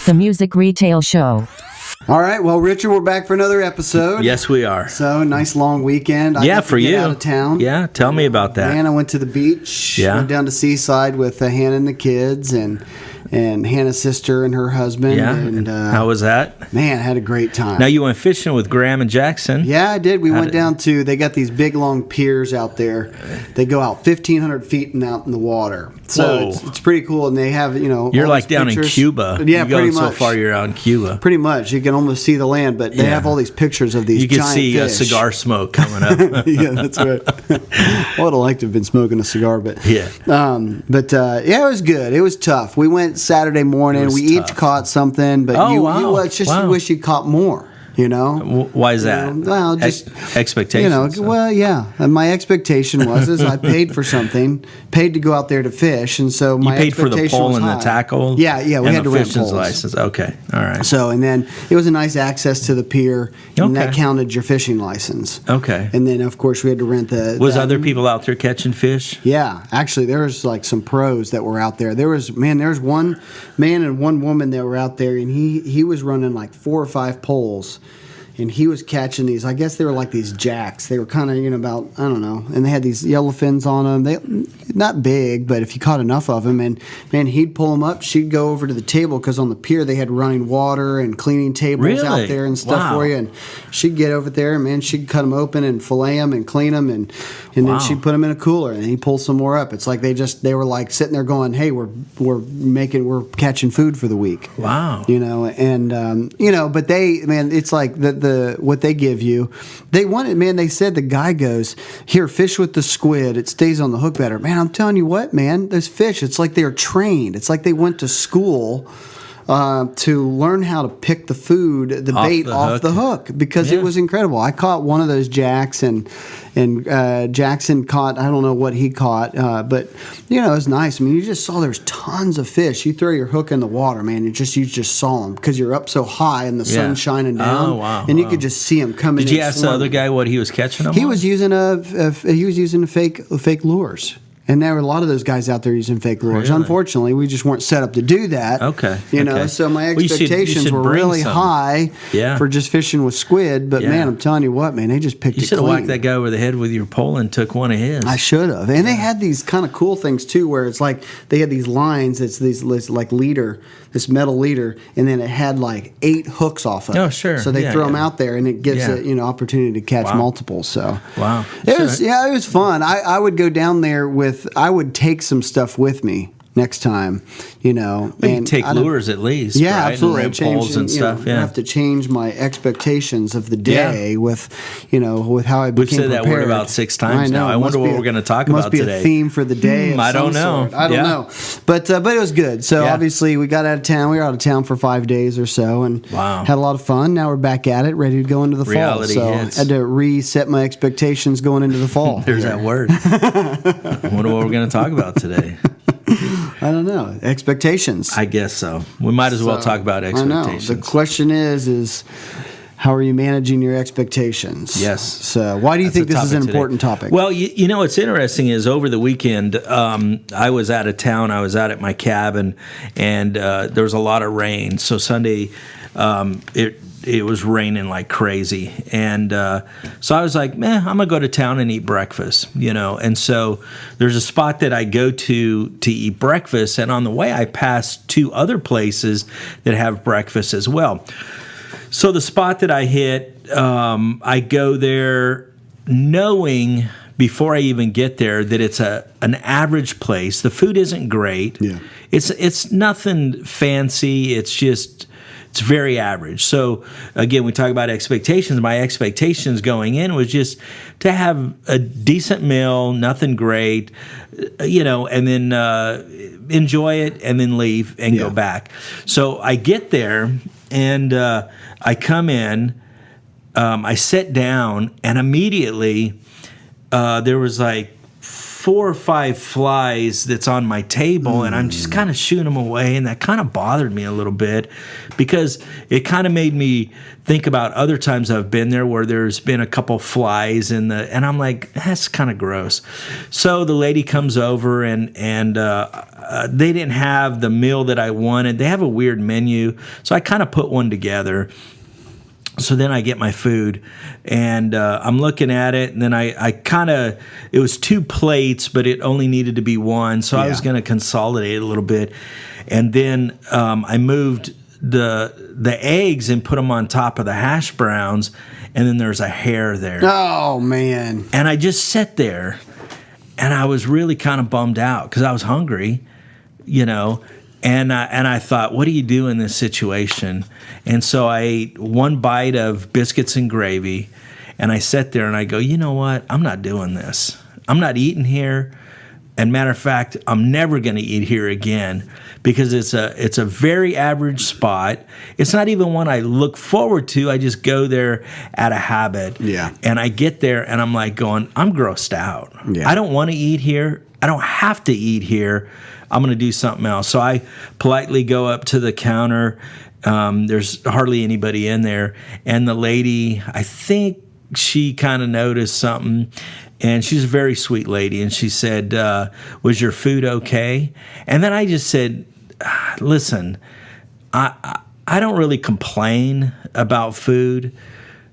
The Music Retail Show. All right, well, Richard, we're back for another episode. Yes, we are. So, nice long weekend. I got for to get you. out of town. Yeah, tell me about that. And I went to the beach. Yeah. Went down to Seaside with Hannah and the kids, and Hannah's sister and her husband. Yeah, And how was that? Man, I had a great time. Now, you went fishing with Graham and Jackson. Yeah, I did. We went down to, they got these big, long piers out there. They go out 1,500 feet and out in the water. So Whoa. it's pretty cool. And they have, You're all like these down pictures. in Cuba. Yeah, You're pretty going so much. far you're out in Cuba. Pretty much. You can almost see the land, but they Yeah. have all these pictures of these You can giant see fish. cigar smoke coming up. Yeah, that's right. I would have liked to have been smoking a cigar, but Yeah. yeah, it was good. It was tough. We went Saturday morning. It was We each tough. caught something, but Oh, you wow. it's just Wow. you wish you caught more. Why is that? Well, just expectations. well, yeah. And my expectation was I paid for something, paid to go out there to fish, and so my you paid for the expectation pole was and the high. tackle. Yeah, we and had to the rent fisher's poles. license. Okay, all right. So, and then it was a nice access to the pier, and that Okay. counted your fishing license. Okay. And then, of course, we had to rent the. Was other people out there catching fish? Yeah, actually, there was like some pros that were out there. There was one man and one woman that were out there, and he was running like 4 or 5 poles, and he was catching these. I guess they were like these jacks. They were kind of about, I don't know, and they had these yellow fins on them. They not big, but if you caught enough of them, and man, he'd pull them up. She'd go over to the table because on the pier they had running water and cleaning tables Really? out there and stuff Wow. for you. And she'd get over there, and man, she'd cut them open and fillet them and clean them, and Wow. then she'd put them in a cooler, and he pulls some more up. It's like they were like sitting there going, "Hey, we're catching food for the week." Wow. But it's like the what they give you. They wanted, man. They said the guy goes, "Here, fish with the squid. It stays on the hook better." Man, I'm telling you what, man. Those fish, it's like they're trained. It's like they went to school. To learn how to pick the food, the bait off the hook, because it was incredible. I caught one of those jacks, and Jackson caught, I don't know what he caught, but it was nice. I mean, you just saw there's tons of fish. You throw your hook in the water, man, you just saw them because you're up so high and the sun's shining down, Oh, wow, and you wow. could just see them coming. Did you ask the other guy what he was catching them He on? was using fake lures. And there were a lot of those guys out there using fake lures. Really? Unfortunately, we just weren't set up to do that. Okay, okay. So my Well, you should expectations were bring really some. high Yeah. for just fishing with squid. But Yeah. man, I'm telling you what, man, they just picked You it should have clean. whacked that guy over the head with your pole and took one of his. I should have. And they had these kind of cool things too, where it's like they had these lines. It's this like leader, this metal leader, and then it had like 8 hooks off of it. Oh, sure. So they Yeah, throw them yeah. out there, and it gives Yeah. it opportunity to catch Wow. multiple. So Wow. it was fun. I would go down there I would take some stuff with me next time, Well, you and take I don't- lures at least. Yeah, right? absolutely. And rib poles and stuff. I Yeah. have to change my expectations of the day with how I became We've said that word prepared. about 6 times now. I Must wonder what be we're gonna talk must about be today. a theme for the day. Of I don't some know. sort. I don't Yeah. know. But it was good. So Yeah. obviously we got out of town. We were out of town for 5 days or so, and Wow. had a lot of fun. Now we're back at it, ready to go into the Reality fall. So hits. I had to reset my expectations going into the fall. There's that word. I wonder what we're going to talk about today. I don't know. Expectations. I guess so. We might as well So, talk about I know. expectations. The question is how are you managing your expectations? Yes. So why do you That's think the this is an topic today. important topic? Well, what's interesting is over the weekend, I was out of town. I was out at my cabin, and there was a lot of rain. So Sunday, it was raining like crazy, and so I was like, I'm gonna go to town and eat breakfast, And so there's a spot that I go to eat breakfast, and on the way I pass 2 other places that have breakfast as well. So the spot that I hit, I go there knowing before I even get there that it's an average place. The food isn't great. Yeah. It's nothing fancy. It's very average. So again, we talk about expectations. My expectations going in was just to have a decent meal, nothing great, and then enjoy it and then leave and go back. So I get there and I come in, I sit down, and immediately there was like 4 or 5 flies that's on my table, and I'm just kind of shooing them away, and that kind of bothered me a little bit because it kind of made me think about other times I've been there where there's been a couple flies and I'm like, that's kind of gross. So the lady comes over and they didn't have the meal that I wanted. They have a weird menu, so I kind of put one together. So then I get my food, and I'm looking at it, and then I kind of, it was 2 plates, but it only needed to be 1, so I was going to consolidate a little bit. And then I moved the eggs and put them on top of the hash browns, and then there's a hair there. Oh, man. And I just sat there, and I was really kind of bummed out because I was hungry, you know. And I thought, what do you do in this situation? And so I ate 1 bite of biscuits and gravy, and I sat there and I go, you know what? I'm not doing this. I'm not eating here. And matter of fact, I'm never going to eat here again because it's a very average spot. It's not even one I look forward to. I just go there out of habit. Yeah. And I get there and I'm like going, I'm grossed out. Yeah. I don't want to eat here. I don't have to eat here. I'm going to do something else. So I politely go up to the counter. There's hardly anybody in there. And the lady, I think she kind of noticed something. And she's a very sweet lady. And she said, was your food okay? And then I just said, listen, I don't really complain about food,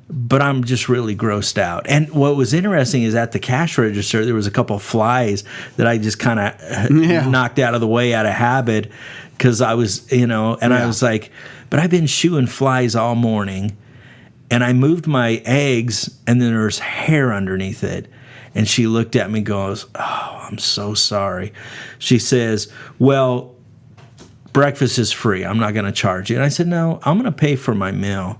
but I'm just really grossed out. And what was interesting is at the cash register, there was a couple of flies that I just kind of knocked out of the way out of habit because I was, you know, and I was like, but I've been shooing flies all morning, and I moved my eggs, and then there's hair underneath it. And she looked at me and goes, oh, I'm so sorry. She says, well, breakfast is free. I'm not going to charge you. And I said, no, I'm going to pay for my meal.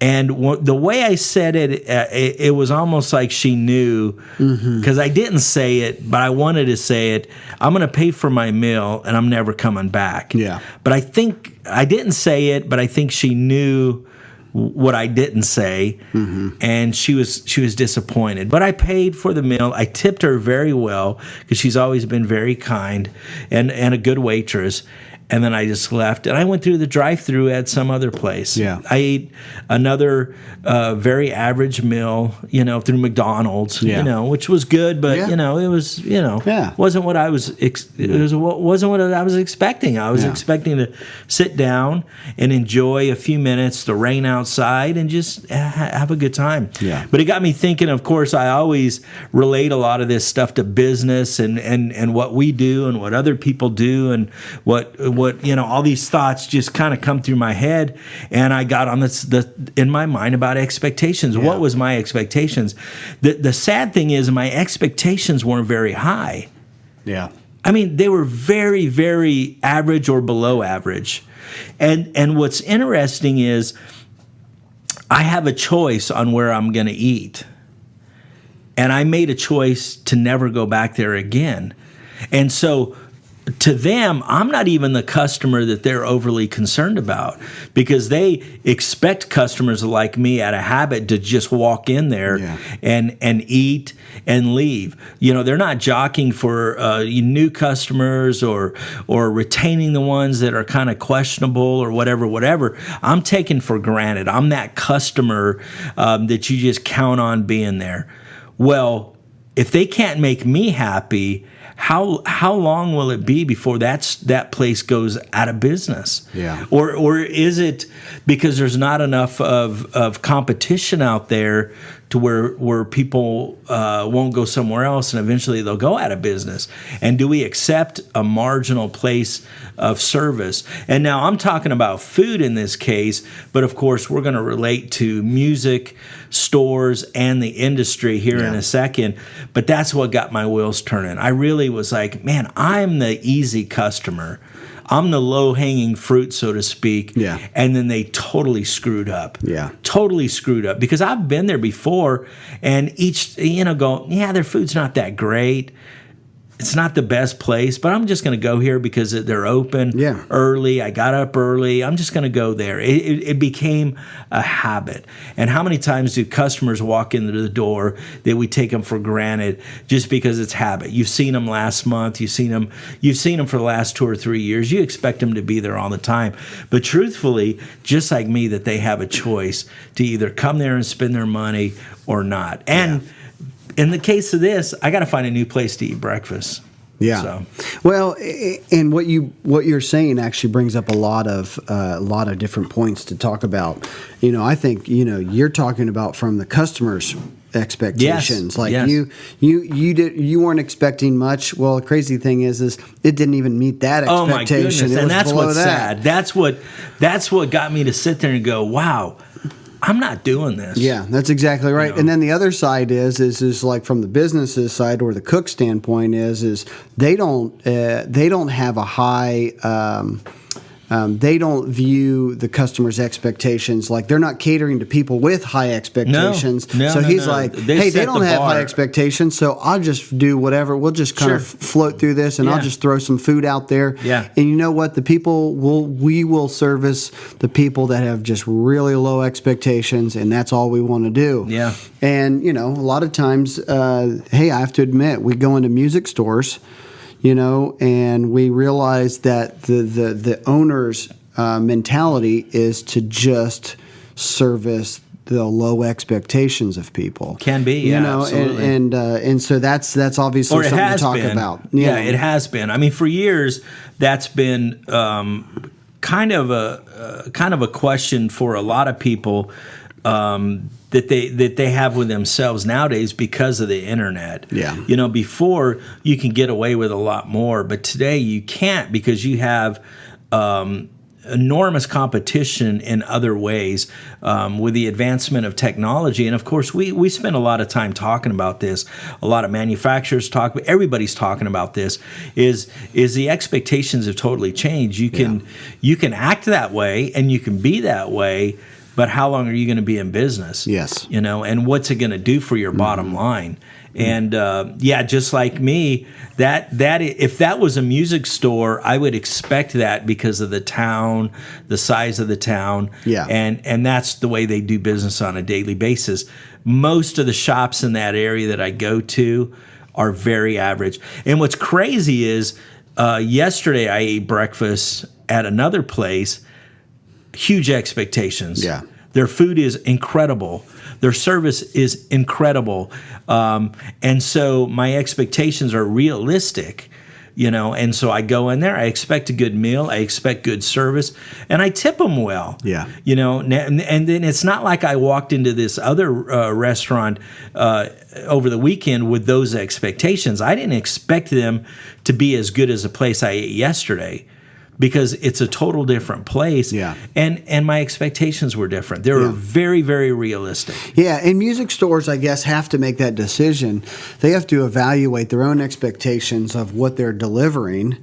And the way I said it, it was almost like she knew, because I didn't say it, but I wanted to say it. I'm going to pay for my meal, and I'm never coming back. Yeah. But I think I didn't say it, but I think she knew what I didn't say, and she was disappointed. But I paid for the meal. I tipped her very well because she's always been very kind and a good waitress. And then I just left, and I went through the drive-through at some other place. Yeah. I ate another very average meal, you know, through McDonald's, you know, which was good, but you know, it was, you know, wasn't what I was. Wasn't what I was expecting. I was expecting to sit down and enjoy a few minutes, the rain outside, and just have a good time. Yeah. But it got me thinking. Of course, I always relate a lot of this stuff to business and what we do and what other people do and what you know, all these thoughts just kind of come through my head, and I got on in my mind about expectations. Yeah. What was my expectations? The sad thing is my expectations weren't very high. Yeah. I mean, they were very, very average or below average. And what's interesting is I have a choice on where I'm going to eat. And I made a choice to never go back there again. And so to them, I'm not even the customer that they're overly concerned about, because they expect customers like me out of habit to just walk in there and eat and leave. You know, they're not jockeying for new customers or retaining the ones that are kind of questionable or whatever. I'm taken for granted. I'm that customer that you just count on being there. Well, if they can't make me happy, how long will it be before that place goes out of business? Yeah. Or is it because there's not enough of competition out there to where people won't go somewhere else and eventually they'll go out of business? And do we accept a marginal place of service? And now I'm talking about food in this case, but of course we're going to relate to music, stores, and the industry here in a second. But that's what got my wheels turning. I really was like, man, I'm the easy customer. I'm the low-hanging fruit, so to speak. Yeah. And then they totally screwed up. Yeah. Totally screwed up. Because I've been there before, and each, go, yeah, their food's not that great. It's not the best place, but I'm just going to go here because they're open early. I got up early. I'm just going to go there. It became a habit. And how many times do customers walk into the door that we take them for granted just because it's habit? You've seen them last month. You've seen them for the last 2 or 3 years. You expect them to be there all the time. But truthfully, just like me, that they have a choice to either come there and spend their money or not. And in the case of this, I got to find a new place to eat breakfast. Yeah. So. Well, and what you're saying actually brings up a lot of different points to talk about. I think you're talking about from the customer's expectations. Yes, Like yes. you weren't expecting much. Well, the crazy thing is it didn't even meet that expectation. Oh my goodness! It And was that's below what's that. sad. That's what got me to sit there and go, wow, I'm not doing this. Yeah, that's exactly right. And then the other side is like from the business's side or the cook standpoint is they don't have a high. They don't view the customer's expectations like they're not catering to people with high expectations. No, so no, he's no. like, They hey, they set don't the have bar. high expectations, so I'll just do whatever. We'll just kind of float through this, and I'll Yeah. just throw some food out there. Yeah. And you know what? We will service the people that have just really low expectations, and that's all we want to do. Yeah. And a lot of times, hey, I have to admit, we go into music stores, and we realize that the owner's mentality is to just service the low expectations of people. Can be, yeah, absolutely. and so that's obviously Or it something to has talk been. about. Yeah, it has been. I mean, for years, that's been kind of a question for a lot of people that they have with themselves nowadays because of the internet. Yeah. Before you can get away with a lot more, but today you can't because you have enormous competition in other ways with the advancement of technology. And of course, we spend a lot of time talking about this. A lot of manufacturers talk, but everybody's talking about this. Is the expectations have totally changed. You can act that way and you can be that way, but how long are you going to be in business? Yes. And what's it going to do for your bottom line? And just like me, that if that was a music store, I would expect that because of the town, the size of the town, Yeah. and that's the way they do business on a daily basis. Most of the shops in that area that I go to are very average. And what's crazy is yesterday I ate breakfast at another place. Huge expectations. Yeah. Their food is incredible. Their service is incredible. And so my expectations are realistic, and so I go in there, I expect a good meal, I expect good service, and I tip them well. Yeah. And then it's not like I walked into this other restaurant over the weekend with those expectations. I didn't expect them to be as good as the place I ate yesterday, because it's a total different place. Yeah. And my expectations were different. They were very, very realistic. Yeah, and music stores, I guess, have to make that decision. They have to evaluate their own expectations of what they're delivering,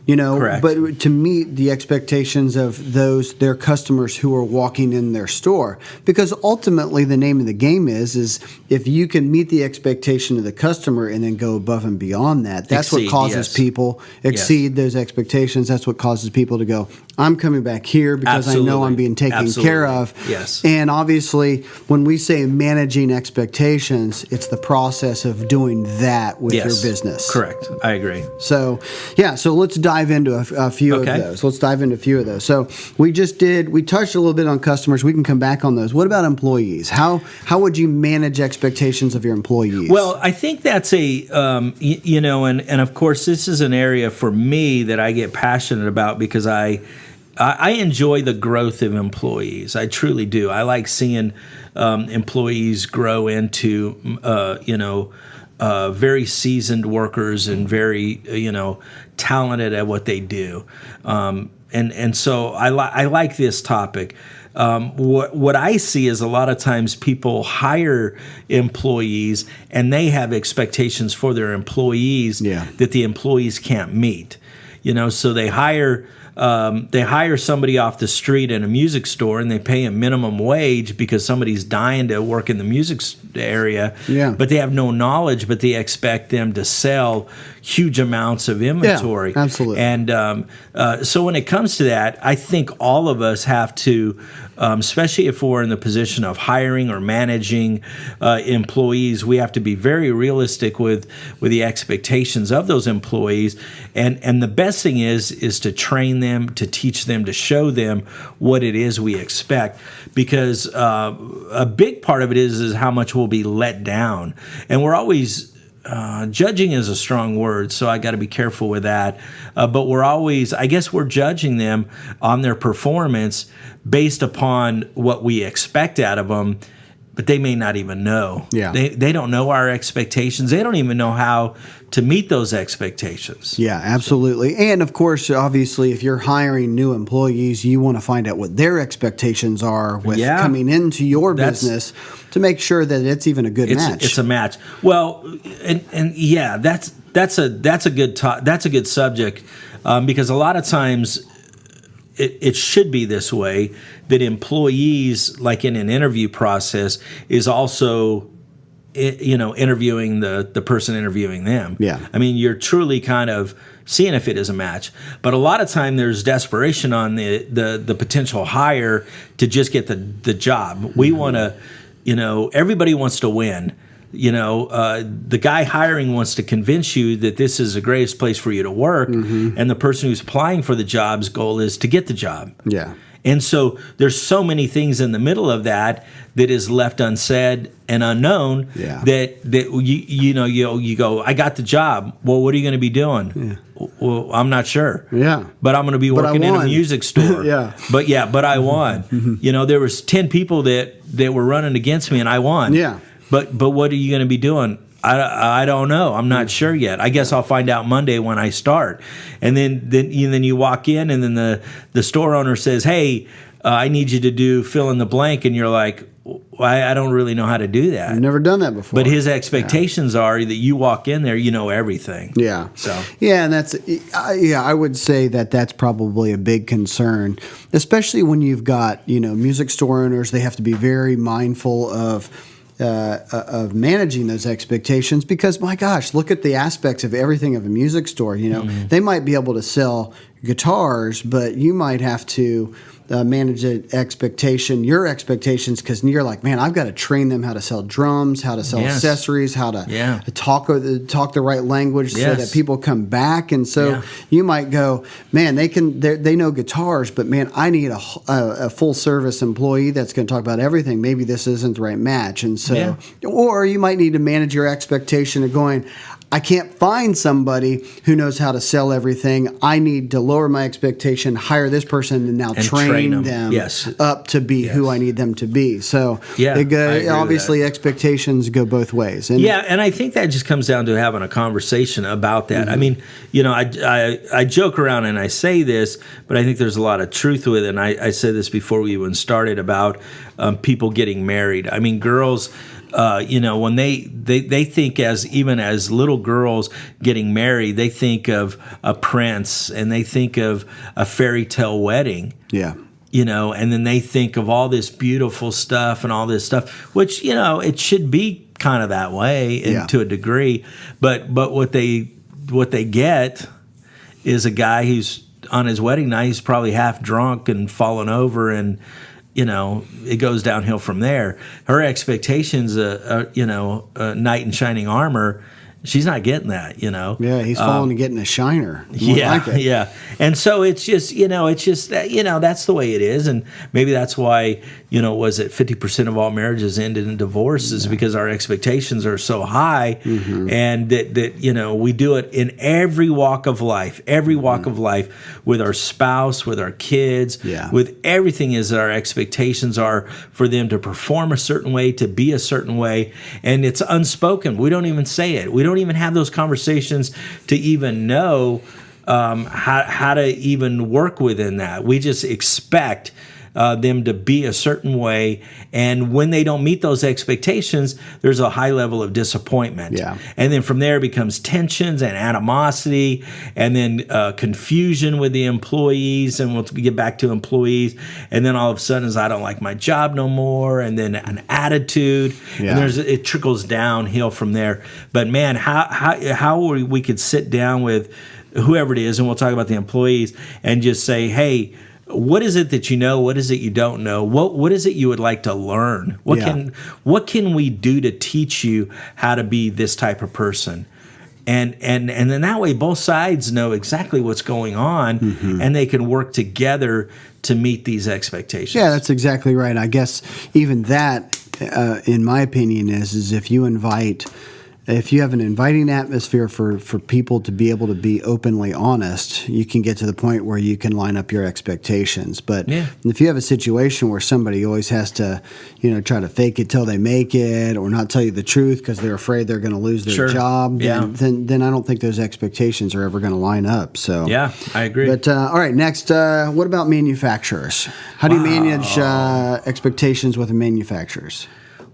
Correct. but to meet the expectations of their customers who are walking in their store. Because ultimately the name of the game is if you can meet the expectation of the customer and then go above and beyond that, that's what Exceed, causes yes. people exceed those expectations. That's what causes people to go, I'm coming back here because I know Absolutely. I'm being taken Absolutely. care of. Yes. And obviously, when we say managing expectations, it's the process of doing that with your business. Correct. I agree. So let's dive into a few Okay. of those. Let's dive into a few of those. So we touched a little bit on customers. We can come back on those. What about employees? How would you manage expectations of your employees? Well, I think that's and of course, this is an area for me that I get passionate about because I enjoy the growth of employees. I truly do. I like seeing employees grow into, very seasoned workers and very, talented at what they do. And so I like this topic. What I see is a lot of times people hire employees and they have expectations for their employees that the employees can't meet. So they hire somebody off the street in a music store and they pay a minimum wage because somebody's dying to work in the music area. Yeah. But they have no knowledge, but they expect them to sell huge amounts of inventory. Yeah, absolutely. And so when it comes to that, I think all of us have to, especially if we're in the position of hiring or managing employees, we have to be very realistic with the expectations of those employees. And the best thing is to train them, to teach them, to show them what it is we expect. Because a big part of it is how much we'll be let down. And we're always judging is a strong word, so I got to be careful with that. But we're always, I guess, we're judging them on their performance based upon what we expect out of them. But they may not even know. Yeah. They don't know our expectations. They don't even know how to meet those expectations. Yeah, absolutely. And of course, obviously, if you're hiring new employees, you want to find out what their expectations are with coming into your business to make sure that it's even a good match. It's a match. Well, and yeah, that's a good subject because a lot of times it should be this way, that employees, like in an interview process, is also interviewing the person interviewing them. Yeah. I mean, you're truly kind of seeing if it is a match. But a lot of time there's desperation on the potential hire to just get the job. We want to, everybody wants to win. The guy hiring wants to convince you that this is the greatest place for you to work, and the person who's applying for the job's goal is to get the job. Yeah. And so there's so many things in the middle of that is left unsaid and unknown. Yeah. that you go, I got the job. Well, what are you going to be doing? Yeah. Well, I'm not sure. Yeah. But I'm going to be working in a music store. Yeah. But I won. There was 10 people that were running against me and I won. Yeah. But what are you going to be doing? I don't know. I'm not sure yet. I guess I'll find out Monday when I start. And then you walk in, and then the store owner says, "Hey, I need you to do fill in the blank," and you're like, I don't really know how to do that. I've never done that before. But his expectations are that you walk in there, you know everything. Yeah. So yeah, and I would say that's probably a big concern, especially when you've got music store owners. They have to be very mindful of managing those expectations because, my gosh, look at the aspects of everything of a music store. They might be able to sell guitars, but you might have to manage your expectations, because you're like, man, I've got to train them how to sell drums, how to sell accessories, how to talk the right language so that people come back. And so you might go, man, they know guitars, but man, I need a full service employee that's going to talk about everything. Maybe this isn't the right match. And so, or you might need to manage your expectation of going, I can't find somebody who knows how to sell everything. I need to lower my expectation, hire this person, and now train them up to be who I need them to be. So obviously expectations go both ways. And and I think that just comes down to having a conversation about that. I mean, I joke around and I say this, but I think there's a lot of truth with it. And I said this before we even started about people getting married. I mean, girls... when they think as little girls getting married, they think of a prince and they think of a fairy tale wedding. Yeah. And then they think of all this beautiful stuff and all this stuff, which, it should be kind of that way to a degree. But what they get is a guy who's on his wedding night, he's probably half drunk and fallen over, and it goes downhill from there. Her expectations, a knight in shining armor, she's not getting that, Yeah, he's falling and getting a shiner. Yeah. And so it's just, that, that's the way it is. And maybe that's why, was it 50% of all marriages ended in divorce is because our expectations are so high, and that, we do it in every walk of life, with our spouse, with our kids, with everything, is that our expectations are for them to perform a certain way, to be a certain way. And it's unspoken. We don't even say it. We don't even have those conversations to even know how to even work within that. We just expect them to be a certain way, and when they don't meet those expectations, there's a high level of disappointment. Yeah. And then from there becomes tensions and animosity, and then confusion with the employees, and we'll get back to employees, and then all of a sudden is, I don't like my job no more, and then an attitude, and it trickles downhill from there. But man, how we could sit down with whoever it is, and we'll talk about the employees, and just say, hey, what is it that you know? What is it you don't know? What is it you would like to learn? What can we do to teach you how to be this type of person? And then that way both sides know exactly what's going on, and they can work together to meet these expectations. Yeah, that's exactly right. I guess even that, in my opinion, is if you invite if you have an inviting atmosphere for people to be able to be openly honest, you can get to the point where you can line up your expectations. But if you have a situation where somebody always has to, try to fake it till they make it, or not tell you the truth because they're afraid they're going to lose their job, then I don't think those expectations are ever going to line up. So yeah, I agree. But all right, next, what about manufacturers? How do you manage expectations with the manufacturers?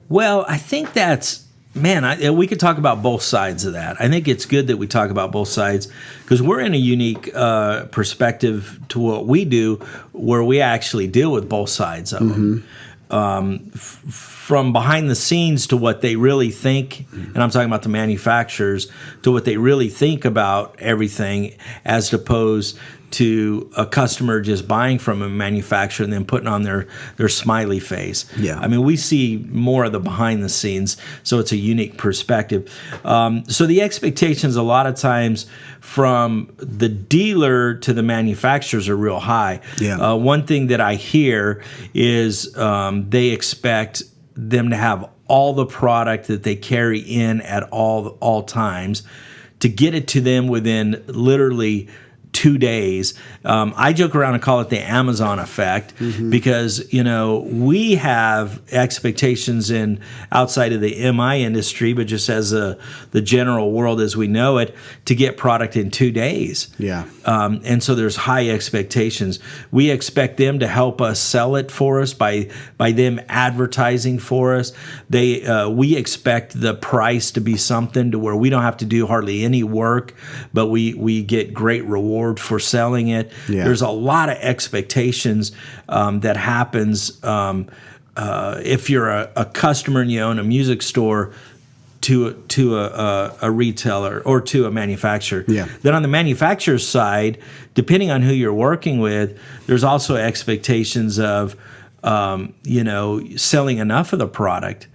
Well, I think we could talk about both sides of that. I think it's good that we talk about both sides because we're in a unique perspective to what we do where we actually deal with both sides of them. From behind the scenes to what they really think, and I'm talking about the manufacturers, to what they really think about everything as opposed to a customer just buying from a manufacturer and then putting on their smiley face. Yeah. I mean, we see more of the behind the scenes, so it's a unique perspective. So the expectations a lot of times from the dealer to the manufacturers are real high. Yeah. One thing that I hear is they expect them to have all the product that they carry in at all times, to get it to them within literally 2 days. I joke around and call it the Amazon effect because, we have expectations in outside of the MI industry, but just as the general world as we know it, to get product in 2 days. Yeah. And so there's high expectations. We expect them to help us sell it for us by them advertising for us. We expect the price to be something to where we don't have to do hardly any work, but we get great reward for selling it. Yeah. There's a lot of expectations that happens if you're a customer and you own a music store to a retailer or to a manufacturer. Yeah. Then on the manufacturer's side, depending on who you're working with, there's also expectations of selling enough of the product.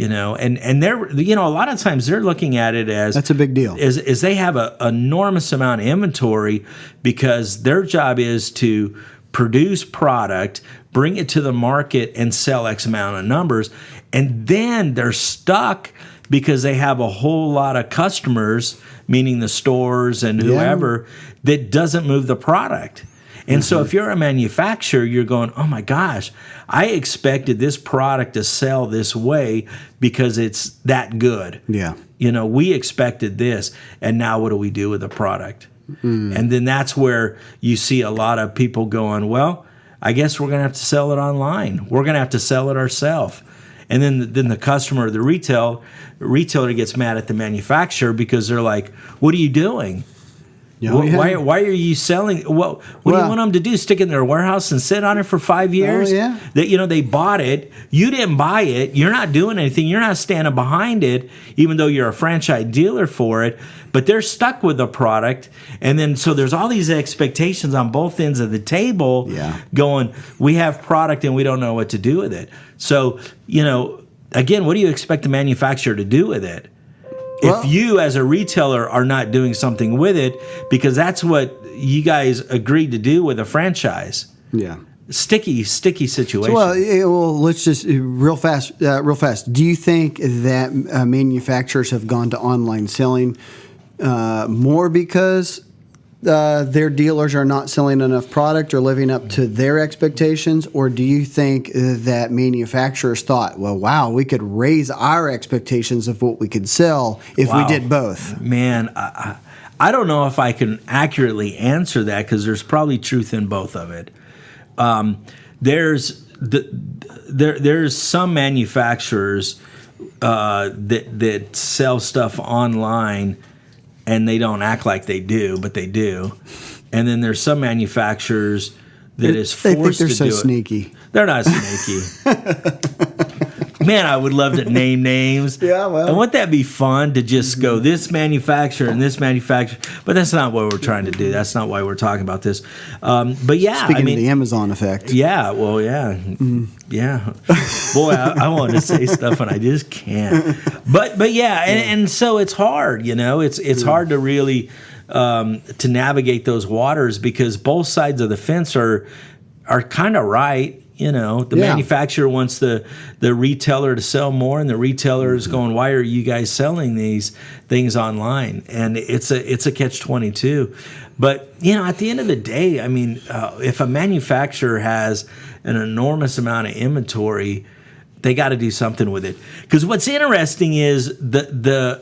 And they're, a lot of times they're looking at it as that's a big deal. Is they have an enormous amount of inventory because their job is to produce product, bring it to the market, and sell X amount of numbers, and then they're stuck because they have a whole lot of customers, meaning the stores and whoever, that doesn't move the product. And so if you're a manufacturer, you're going, oh my gosh, I expected this product to sell this way because it's that good. Yeah. We expected this, and now what do we do with the product? And then that's where you see a lot of people going, well, I guess we're going to have to sell it online. We're going to have to sell it ourselves. And then the customer, the retailer gets mad at the manufacturer because they're like, what are you doing? Why are you selling? What do you want them to do? Stick it in their warehouse and sit on it for 5 years? Oh, yeah. They bought it. You didn't buy it. You're not doing anything. You're not standing behind it, even though you're a franchise dealer for it. But they're stuck with the product. And then so there's all these expectations on both ends of the table going, we have product and we don't know what to do with it. So, again, what do you expect the manufacturer to do with it? If you as a retailer are not doing something with it, because that's what you guys agreed to do with a franchise. Yeah. Sticky situation. So, let's just real fast. Do you think that manufacturers have gone to online selling more because their dealers are not selling enough product or living up to their expectations? Or do you think that manufacturers thought, well, wow, we could raise our expectations of what we could sell if we did both? Man, I don't know if I can accurately answer that because there's probably truth in both of it. There's some manufacturers that sell stuff online and they don't act like they do, but they do. And then there's some manufacturers that is forced to do it. They think they're so sneaky. They're not sneaky. Man, I would love to name names. Yeah, well. And wouldn't that be fun to just go this manufacturer and this manufacturer? But that's not what we're trying to do. That's not why we're talking about this. But yeah, Speaking of the Amazon effect. Yeah, well, yeah. Yeah. Boy, I want to say stuff and I just can't. But yeah, and so it's hard, It's hard to really to navigate those waters because both sides of the fence are are kind of right. You know, the Yeah. manufacturer wants the retailer to sell more, and the retailer is going, "Why are you guys selling these things online?" And it's a catch-22. But you know, at the end of the day, I mean, if a manufacturer has an enormous amount of inventory, they got to do something with it. Because what's interesting is the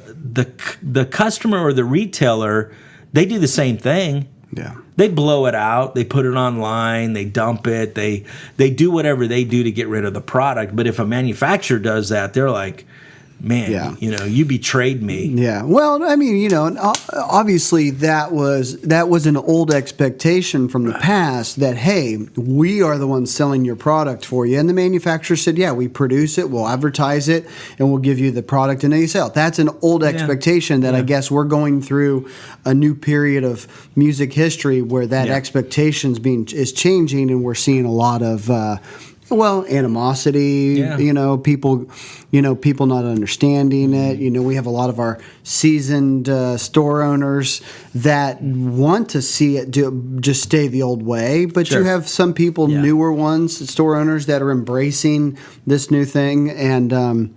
customer or the retailer, they do the same thing. Yeah. They blow it out. They put it online. They dump it. They do whatever they do to get rid of the product. But if a manufacturer does that, they're like, man, Yeah. you know, you betrayed me. Yeah. Well, I mean, you know, and obviously that was an old expectation from the past that, hey, we are the ones selling your product for you. And the manufacturer said, yeah, we produce it, we'll advertise it, and we'll give you the product and then you sell it. That's an old expectation that I guess we're going through a new period of music history where that expectations is changing, and we're seeing a lot of animosity, you know, people not understanding it. You know, we have a lot of our seasoned store owners that want to see it just stay the old way, but you have some people, newer ones, store owners that are embracing this new thing. And,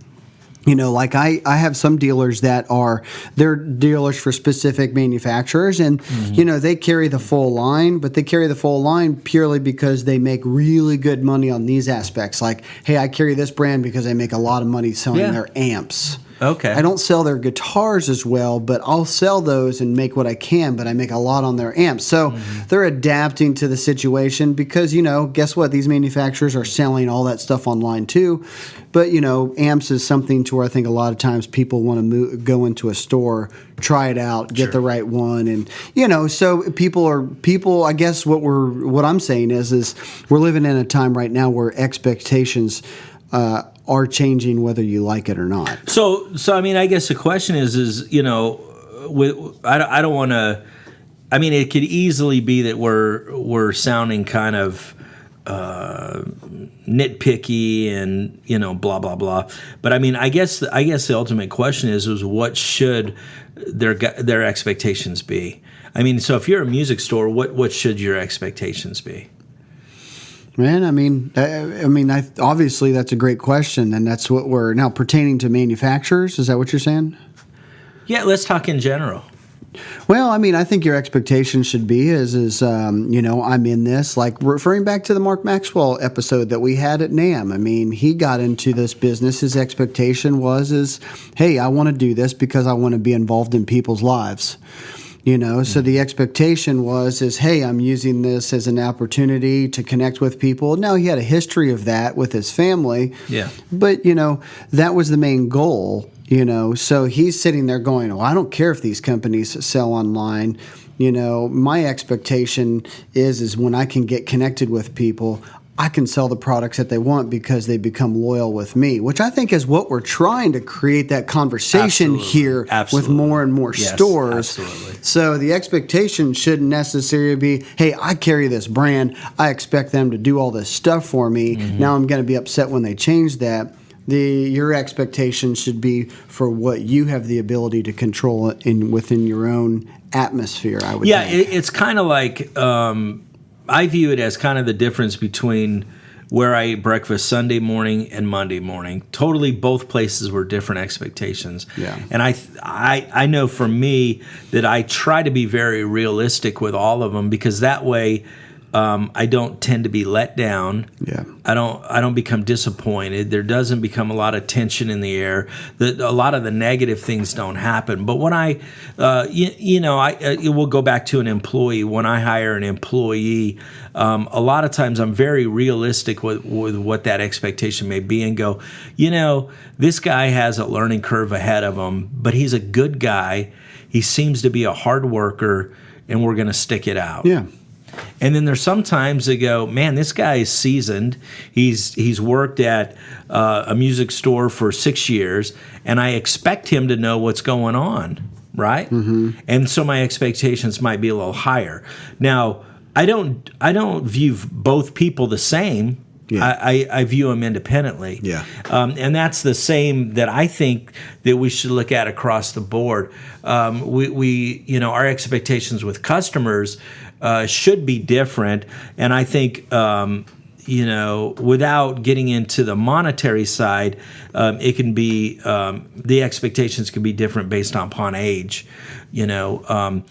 you know, like I have some dealers they're dealers for specific manufacturers, and you know, they carry the full line, but they carry the full line purely because they make really good money on these aspects. Like, hey, I carry this brand because I make a lot of money selling their amps. Okay. I don't sell their guitars as well, but I'll sell those and make what I can, but I make a lot on their amps. So they're adapting to the situation because, you know, guess what? These manufacturers are selling all that stuff online too. But, you know, amps is something to where I think a lot of times people want to go into a store, try it out, get the right one. And, you know, so people, I guess what I'm saying is we're living in a time right now where expectations are changing whether you like it or not. So I mean, I guess the question is you know, I don't want to. I mean, it could easily be that we're sounding kind of nitpicky and, you know, blah blah blah. But I mean, I guess the ultimate question is what should their expectations be? I mean, so if you're a music store, what should your expectations be? Man, I mean, obviously that's a great question, and that's what we're now pertaining to manufacturers. Is that what you're saying? Yeah, let's talk in general. Well, I mean, I think your expectation should be you know, I'm in this, like referring back to the Mark Maxwell episode that we had at NAMM. I mean, he got into this business. His expectation was, hey, I want to do this because I want to be involved in people's lives. You know, so the expectation hey, I'm using this as an opportunity to connect with people. Now, he had a history of that with his family. Yeah. But, you know, that was the main goal, you know. So he's sitting there going, I don't care if these companies sell online. You know, my expectation is when I can get connected with people, I can sell the products that they want because they become loyal with me, which I think is what we're trying to create that conversation here with more and more stores. Absolutely. So the expectation shouldn't necessarily be, hey, I carry this brand. I expect them to do all this stuff for me. Now I'm going to be upset when they change that. Your expectation should be for what you have the ability to control within your own atmosphere, I would think. It's kind of like... I view it as kind of the difference between where I ate breakfast Sunday morning and Monday morning. Totally, both places were different expectations. Yeah. And I know for me that I try to be very realistic with all of them because that way I don't tend to be let down. Yeah. I don't become disappointed. There doesn't become a lot of tension in the air. A lot of the negative things don't happen. But when we'll go back to an employee. When I hire an employee, a lot of times I'm very realistic with what that expectation may be and go, you know, this guy has a learning curve ahead of him, but he's a good guy. He seems to be a hard worker, and we're going to stick it out. Yeah. And then there's sometimes they go, man, this guy is seasoned. He's worked at a music store for 6 years, and I expect him to know what's going on, right? Mm-hmm. And so my expectations might be a little higher. Now, I don't view both people the same. Yeah. I view them independently. Yeah. And that's the same that I think that we should look at across the board. We our expectations with customers should be different. And I think, without getting into the monetary side, it can be the expectations can be different based upon age. One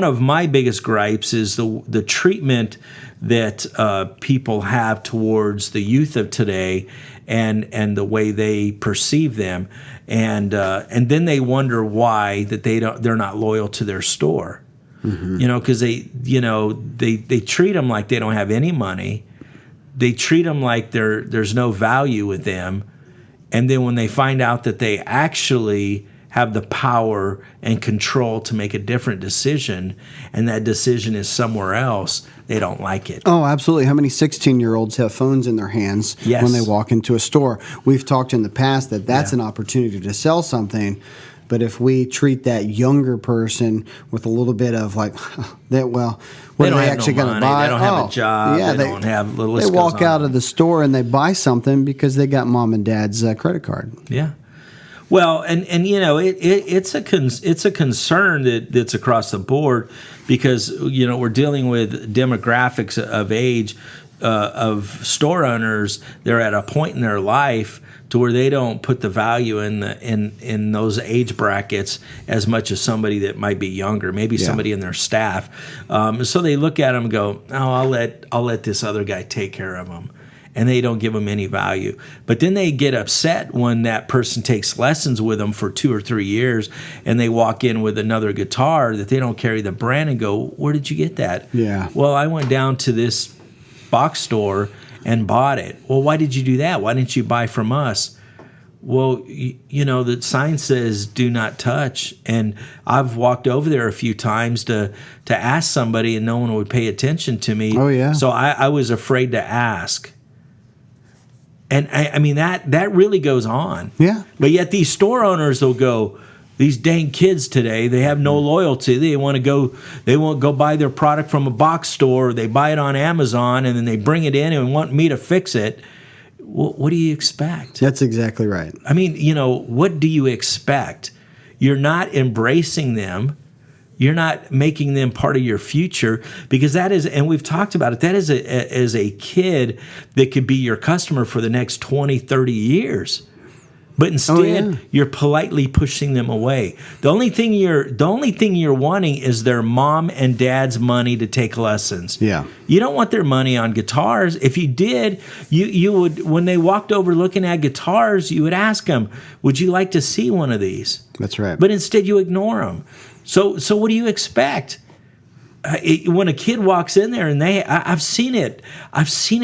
of my biggest gripes is the treatment that people have towards the youth of today, and the way they perceive them, and then they wonder why that they're not loyal to their store. Because they treat them like they don't have any money. They treat them like there's no value with them. And then when they find out that they actually have the power and control to make a different decision, and that decision is somewhere else, they don't like it. Oh, absolutely. How many 16-year-olds have phones in their hands Yes. when they walk into a store? We've talked in the past that that's an opportunity to sell something. But if we treat that younger person with a little bit of like, what are they actually going to buy? They don't have a job. Yeah, they don't have. The list they walk goes on. out of the store and they buy something because they got mom and dad's credit card. Yeah. Well, and it's a concern that's across the board, because we're dealing with demographics of age of store owners. They're at a point in their life to where they don't put the value in those age brackets as much as somebody that might be younger, maybe somebody in their staff. So they look at them and go, "Oh, I'll let this other guy take care of them." And they don't give them any value. But then they get upset when that person takes lessons with them for 2 or 3 years, and they walk in with another guitar that they don't carry the brand, and go, "Where did you get that?" Yeah. "Well, I went down to this box store and bought it." "Well, why did you do that? Why didn't you buy from us?" "Well, the sign says do not touch." And I've walked over there a few times to ask somebody, and no one would pay attention to me. Oh, yeah. So I was afraid to ask. And I mean, that really goes on. Yeah. But yet these store owners will go, "These dang kids today, they have no loyalty. They won't go buy their product from a box store. They buy it on Amazon, and then they bring it in and want me to fix it." Well, what do you expect? That's exactly right. I mean, what do you expect? You're not embracing them. You're not making them part of your future, because that is, and we've talked about it, that is a kid that could be your customer for the next 20, 30 years. But instead, you're politely pushing them away. The only thing you're wanting is their mom and dad's money to take lessons. Yeah. You don't want their money on guitars. If you did, you would, when they walked over looking at guitars, you would ask them, "Would you like to see one of these?" That's right. But instead, you ignore them. So what do you expect? When a kid walks in there, and I've seen it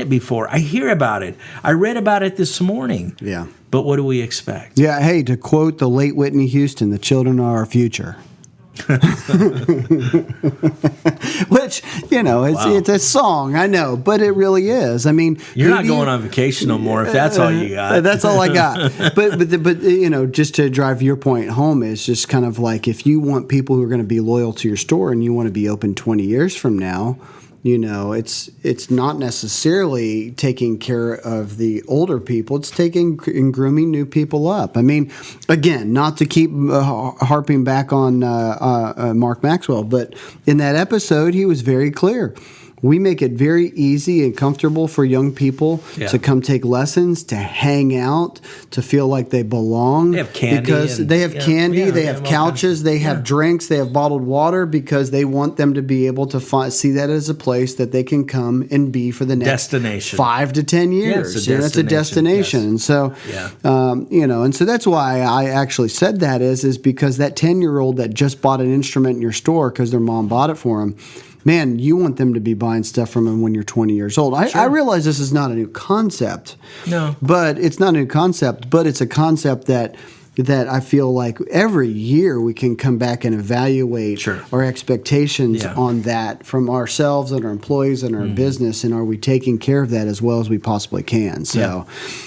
before. I hear about it. I read about it this morning. Yeah. But what do we expect? Yeah, hey, to quote the late Whitney Houston, "The children are our future." Which, it's a song, I know, but it really is. I mean, You're not going on vacation no more if that's all you got. That's all I got. But just to drive your point home, is just kind of like, if you want people who are going to be loyal to your store and you want to be open 20 years from now, it's not necessarily taking care of the older people. It's taking and grooming new people up. I mean, again, not to keep harping back on Mark Maxwell, but in that episode, he was very clear. We make it very easy and comfortable for young people to come take lessons, to hang out, to feel like they belong. They have candy. Because they have candy, they have couches, they have drinks, they have bottled water, because they want them to be able to see that as a place that they can come and be for the next destination 5 to 10 years. It's a destination. Yes. And so, and so that's why I actually said that is because that 10-year-old that just bought an instrument in your store because their mom bought it for them, man, you want them to be buying stuff from them when you're 20 years old. I realize this is not a new concept. No. But it's not a new concept, but it's a concept that I feel like every year we can come back and evaluate our expectations on that from ourselves and our employees and our business, and are we taking care of that as well as we possibly can? So,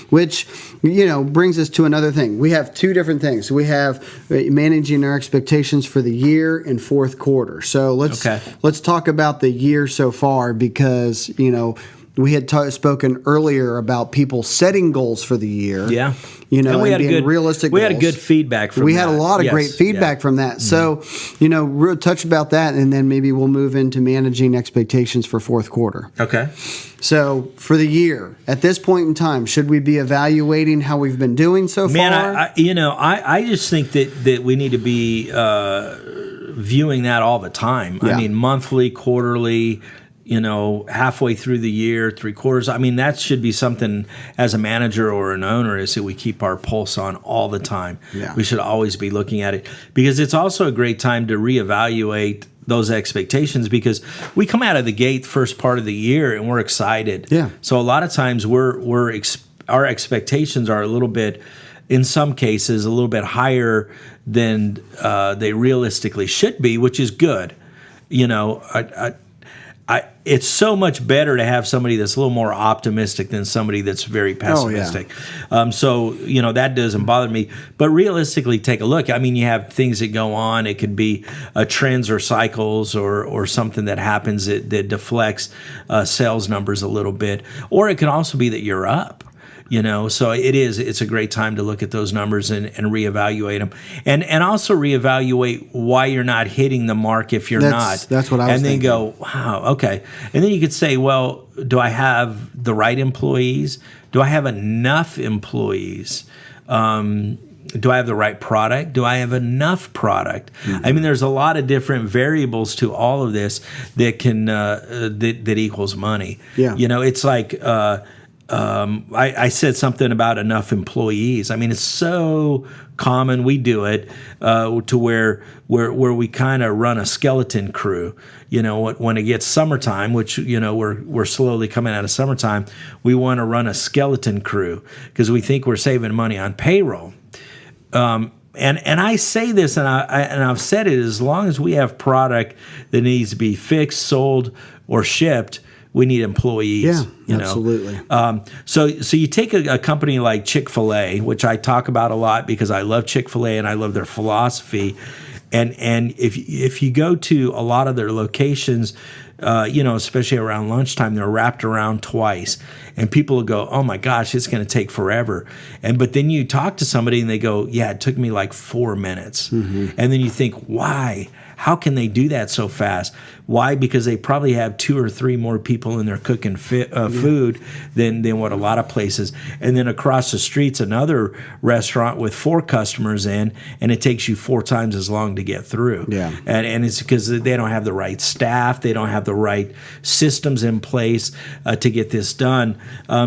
which brings us to another thing. We have two different things. We have managing our expectations for the year and fourth quarter. So let's talk about the year so far, because we had spoken earlier about people setting goals for the year. Yeah. You know, and we had being realistic. We had goals. good feedback from We that. had a lot of Yes. great feedback from that. So, you know, real touch about that, and then maybe we'll move into managing expectations for fourth quarter. Okay. So, for the year, at this point in time, should we be evaluating how we've been doing so Man, far? I just think that we need to be viewing that all the time. Yeah. I mean, monthly, quarterly, you know, halfway through the year, 3/4. I mean, that should be something as a manager or an owner is that we keep our pulse on all the time. Yeah. We should always be looking at it because it's also a great time to reevaluate those expectations because we come out of the gate first part of the year and we're excited. Yeah. So a lot of times our expectations are a little bit, in some cases, a little bit higher than they realistically should be, which is good. You know, it's so much better to have somebody that's a little more optimistic than somebody that's very pessimistic. So, you know, that doesn't bother me. But realistically, take a look. I mean, you have things that go on. It could be trends or cycles or something that happens that deflects sales numbers a little bit. Or it can also be that you're up. You know, so it's a great time to look at those numbers and reevaluate them, and also reevaluate why you're not hitting the mark if you're not. That's what I was And then thinking. go, wow, okay, and then you could say, well, do I have the right employees? Do I have enough employees? Do I have the right product? Do I have enough product? Mm-hmm. I mean, there's a lot of different variables to all of this that can that equals money. Yeah. You know, it's like. I said something about enough employees. I mean, it's so common. We do it to where we kind of run a skeleton crew. You know, when it gets summertime, which you know we're slowly coming out of summertime, we want to run a skeleton crew because we think we're saving money on payroll. And I say this, and I've said it, as long as we have product that needs to be fixed, sold, or shipped, we need employees. Yeah, you know? absolutely. So you take a company like Chick-fil-A, which I talk about a lot because I love Chick-fil-A and I love their philosophy. And if you go to a lot of their locations, you know, especially around lunchtime, they're wrapped around twice, and people will go, "Oh my gosh, it's going to take forever." But then you talk to somebody and they go, "Yeah, it took me like 4 minutes." Mm-hmm. And then you think, "Why? How can they do that so fast?" Why? Because they probably have 2 or 3 more people in there cooking food than what a lot of places. And then across the street's another restaurant with 4 customers in, and it takes you 4 times as long to get through. Yeah. And it's because they don't have the right staff, they don't have the right systems in place to get this done.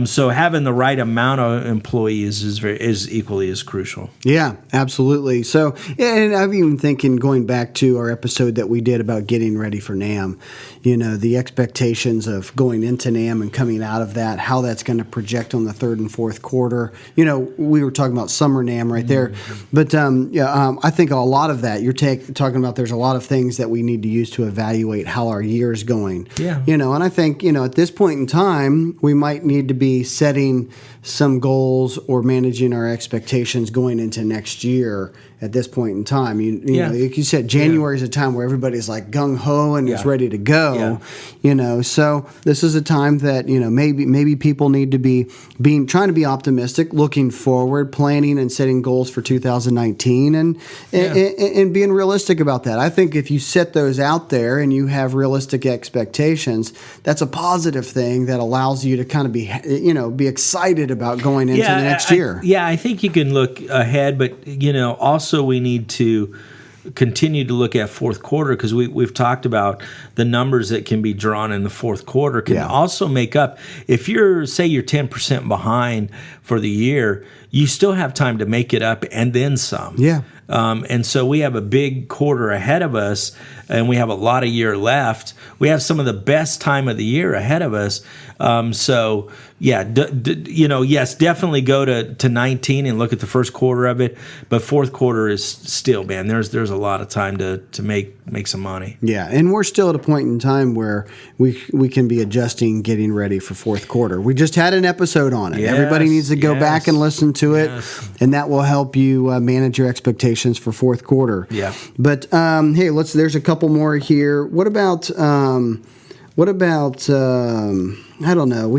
So having the right amount of employees is equally as crucial. Yeah, absolutely. So, and I'm even thinking going back to our episode that we did about getting ready for NAM, you know, the expectations of going into NAM and coming out of that, how that's going to project on the third and fourth quarter. You know, we were talking about summer NAM right there. But, I think a lot of that, you're talking about there's a lot of things that we need to use to evaluate how our year is going. Yeah. You know, and I think, you know, at this point in time, we might need to be setting some goals or managing our expectations going into next year at this point in time. You know, like you said, January is a time where everybody's like gung-ho and is ready to go. Yeah. You know, so this is a time that, you know, maybe people need to be trying to be optimistic, looking forward, planning and setting goals for 2019 and being realistic about that. I think if you set those out there and you have realistic expectations, that's a positive thing that allows you to kind of be excited about going into the next year. I think you can look ahead, but you know, also we need to continue to look at fourth quarter because we've talked about the numbers that can be drawn in the fourth quarter can also make up. If you're 10% behind for the year, you still have time to make it up and then some. Yeah. And so we have a big quarter ahead of us, and we have a lot of year left. We have some of the best time of the year ahead of us. So, yeah, yes, definitely go to 19 and look at the first quarter of it. But fourth quarter is still, man, there's a lot of time to make some money. Yeah, and we're still at a point in time where we can be adjusting, getting ready for fourth quarter. We just had an episode on it. Yes, Everybody needs to go back and listen to it, and that will help you manage your expectations for fourth quarter. Yeah. But hey, there's a couple more here. What about What about, I don't know,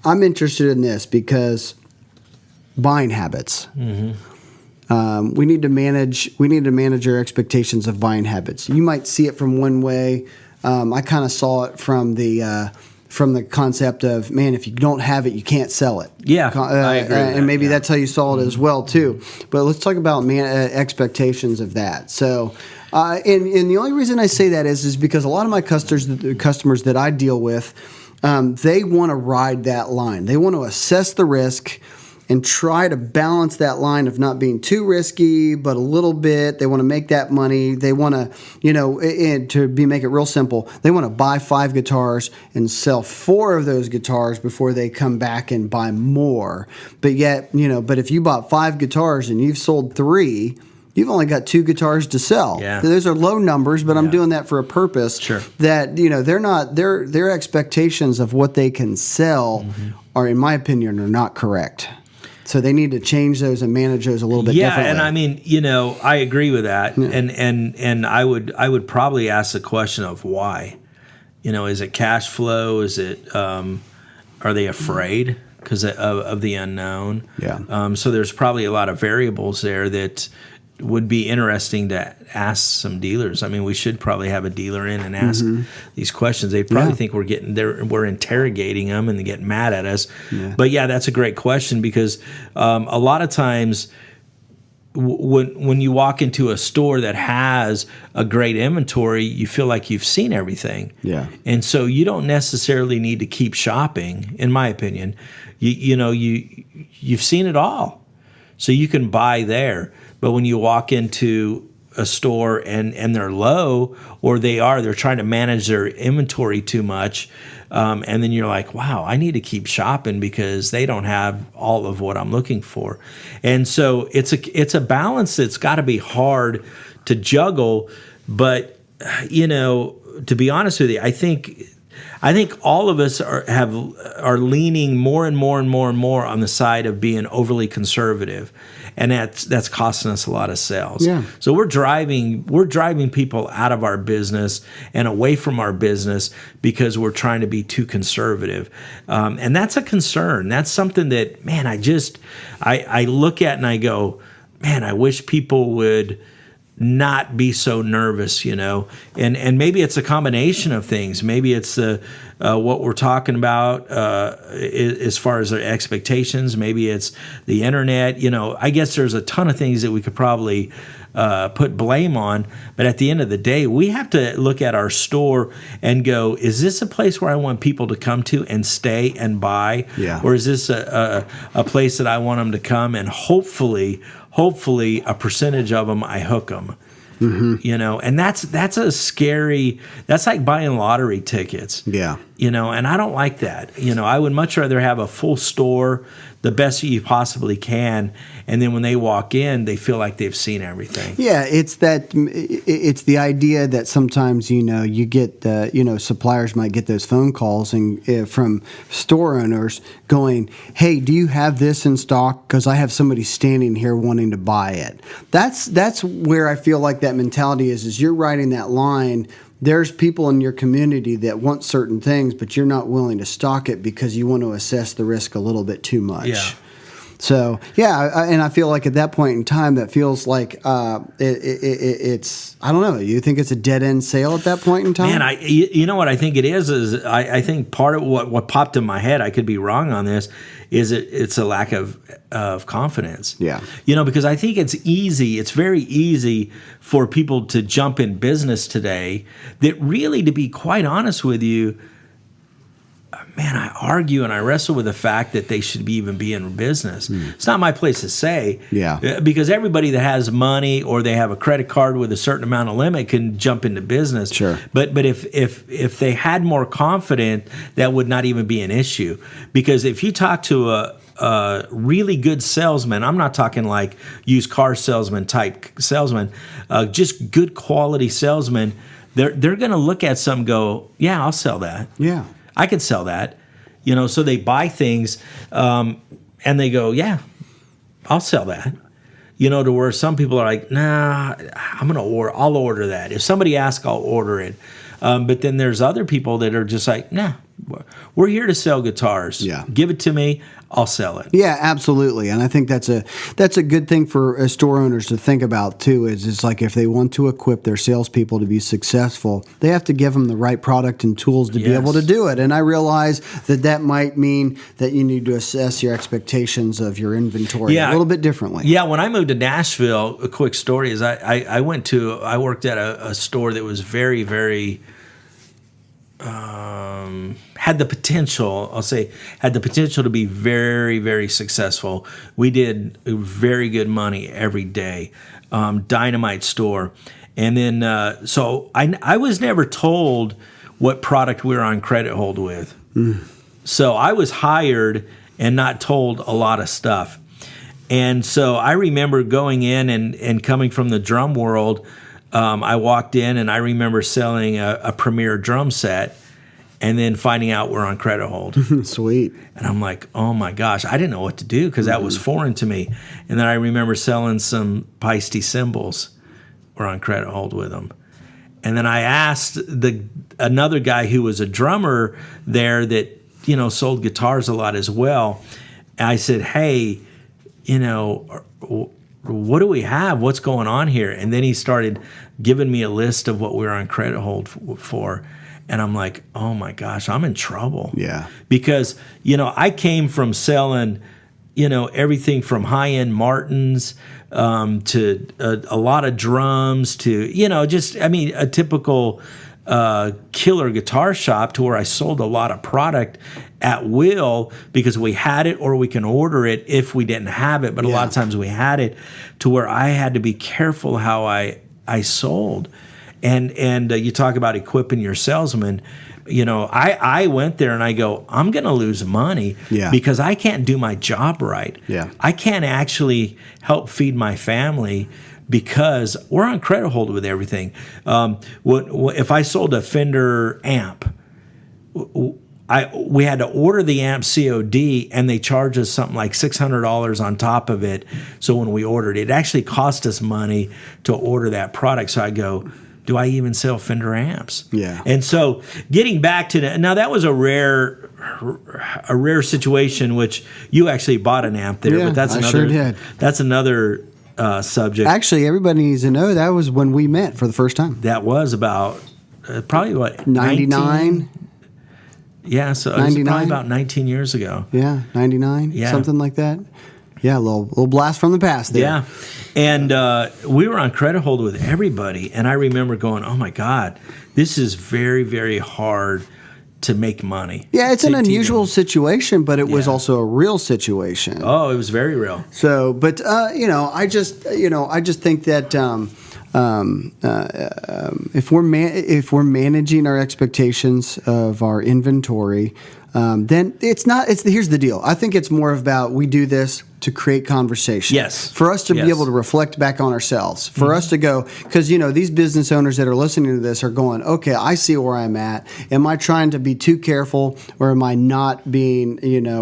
I'm interested in this because buying habits. We need to manage our expectations of buying habits. You might see it from one way. I kind of saw it from the concept of, man, if you don't have it, you can't sell it. Yeah, I agree with and maybe that, that's how you saw it as well too. But let's talk about expectations of that. So, and the only reason I say that is because a lot of my customers that I deal with, they want to ride that line. They want to assess the risk and try to balance that line of not being too risky, but a little bit. They want to make that money. They want to, make it real simple, they want to buy 5 guitars and sell 4 of those guitars before they come back and buy more. But yet, but if you bought 5 guitars and you've sold 3, you've only got 2 guitars to sell. Yeah. Those are low numbers, but I'm doing that for a purpose. Sure. That, they're not, their expectations of what they can sell are, in my opinion, are not correct. So they need to change those and manage those a little bit differently. Yeah, and I mean, I agree with that. Yeah. And I would probably ask the question of why. Is it cash flow? Is it are they afraid because of the unknown? Yeah. So there's probably a lot of variables there that would be interesting to ask some dealers. I mean, we should probably have a dealer in and ask these questions. They probably think we're interrogating them and they get mad at us. Yeah. But yeah, that's a great question because a lot of times when you walk into a store that has a great inventory, you feel like you've seen everything. Yeah. And so you don't necessarily need to keep shopping, in my opinion. You've seen it all. So you can buy there. But when you walk into a store and they're low, or they're trying to manage their inventory too much, and then you're like, wow, I need to keep shopping because they don't have all of what I'm looking for. And so it's a balance that's got to be hard to juggle. But to be honest with you, I think all of us are leaning more and more and more and more on the side of being overly conservative, and that's costing us a lot of sales. Yeah. So we're driving people out of our business and away from our business because we're trying to be too conservative, and that's a concern. That's something that, man, I look at and I go, man, I wish people would not be so nervous, and maybe it's a combination of things. Maybe it's what we're talking about as far as their expectations. Maybe it's the internet. I guess there's a ton of things that we could probably put blame on. But at the end of the day, we have to look at our store and go, is this a place where I want people to come to and stay and buy? Yeah. Or is this a place that I want them to come and hopefully a percentage of them I hook them, and that's a scary. That's like buying lottery tickets. Yeah, and I don't like that. I would much rather have a full store, the best you possibly can, and then when they walk in, they feel like they've seen everything. Yeah, it's the idea that sometimes you get suppliers might get those phone calls and from store owners going, hey, do you have this in stock? Because I have somebody standing here wanting to buy it. That's where I feel like that mentality is you're riding that line. There's people in your community that want certain things, but you're not willing to stock it because you want to assess the risk a little bit too much. Yeah. So, and I feel like at that point in time, that feels like it's, I don't know, you think it's a dead-end sale at that point in time? Man, you know what I think it is I think part of what popped in my head, I could be wrong on this, is it's a lack of confidence. Yeah. Because I think it's very easy for people to jump in business today that really, to be quite honest with you, man, I argue and I wrestle with the fact that they should even be in business. It's not my place to say. Yeah. Because everybody that has money or they have a credit card with a certain amount of limit can jump into business. Sure. But if they had more confidence, that would not even be an issue. Because if you talk to a really good salesman, I'm not talking like used car salesman type salesman, just good quality salesman, they're going to look at some and go, yeah, I'll sell that. Yeah. I can sell that, so they buy things and they go, yeah, I'll sell that, to where some people are like, nah, I'll order that. If somebody asks, I'll order it. But then there's other people that are just like, nah, we're here to sell guitars. Yeah. Give it to me, I'll sell it. Yeah, absolutely, and I think that's a good thing for store owners to think about too. Is it's like if they want to equip their salespeople to be successful, they have to give them the right product and tools to be Yes. able to do it. And I realize that might mean that you need to assess your expectations of your inventory a little bit differently. Yeah, when I moved to Nashville, a quick story is I worked at a store that was very, very had the potential, had the potential to be very, very successful. We did very good money every day. Dynamite store. And then, so I was never told what product we were on credit hold with. So I was hired and not told a lot of stuff. And so I remember going in and coming from the drum world, I walked in and I remember selling a Premier drum set and then finding out we're on credit hold. Sweet. And I'm like, oh my gosh, I didn't know what to do because that was foreign to me. And then I remember selling some Paiste cymbals. We're on credit hold with them. And then I asked another guy who was a drummer there that, sold guitars a lot as well. And I said, hey, what do we have? What's going on here? And then he started giving me a list of what we were on credit hold for. And I'm like, oh my gosh, I'm in trouble. Yeah. Because, I came from selling, everything from high-end Martins to a lot of drums to, a typical killer guitar shop to where I sold a lot of product at will because we had it or we can order it if we didn't have it. But a lot of times we had it to where I had to be careful how I sold. And you talk about equipping your salesman. I went there and I go, I'm going to lose money because I can't do my job right. Yeah. I can't actually help feed my family because we're on credit hold with everything. If I sold a Fender amp, we had to order the amp COD, and they charged us something like $600 on top of it. So when we ordered it actually cost us money to order that product. So I go, do I even sell Fender amps? Yeah. And so getting back to that, now that was a rare situation, which you actually bought an amp there, Yeah, but that's I another. sure did. That's another subject. Actually, everybody needs to know that was when we met for the first time. That was about probably what 99. Yeah, so it was 99? probably about 19 years ago. Yeah, 99, Yeah. something like that. Yeah, a little blast from the past there. Yeah. And we were on credit hold with everybody. And I remember going, oh, my God, this is very, very hard to make money. Yeah, it's an To even- unusual situation, but it was Yeah. also a real situation. Oh, it was very real. So, but I just think that if we're managing our expectations of our inventory, then it's not. Here's the deal. I think it's more about we do this to create conversation. Yes. For us to Yes. be able to reflect back on ourselves. For us to go, because these business owners that are listening to this are going, okay, I see where I'm at. Am I trying to be too careful, or am I not being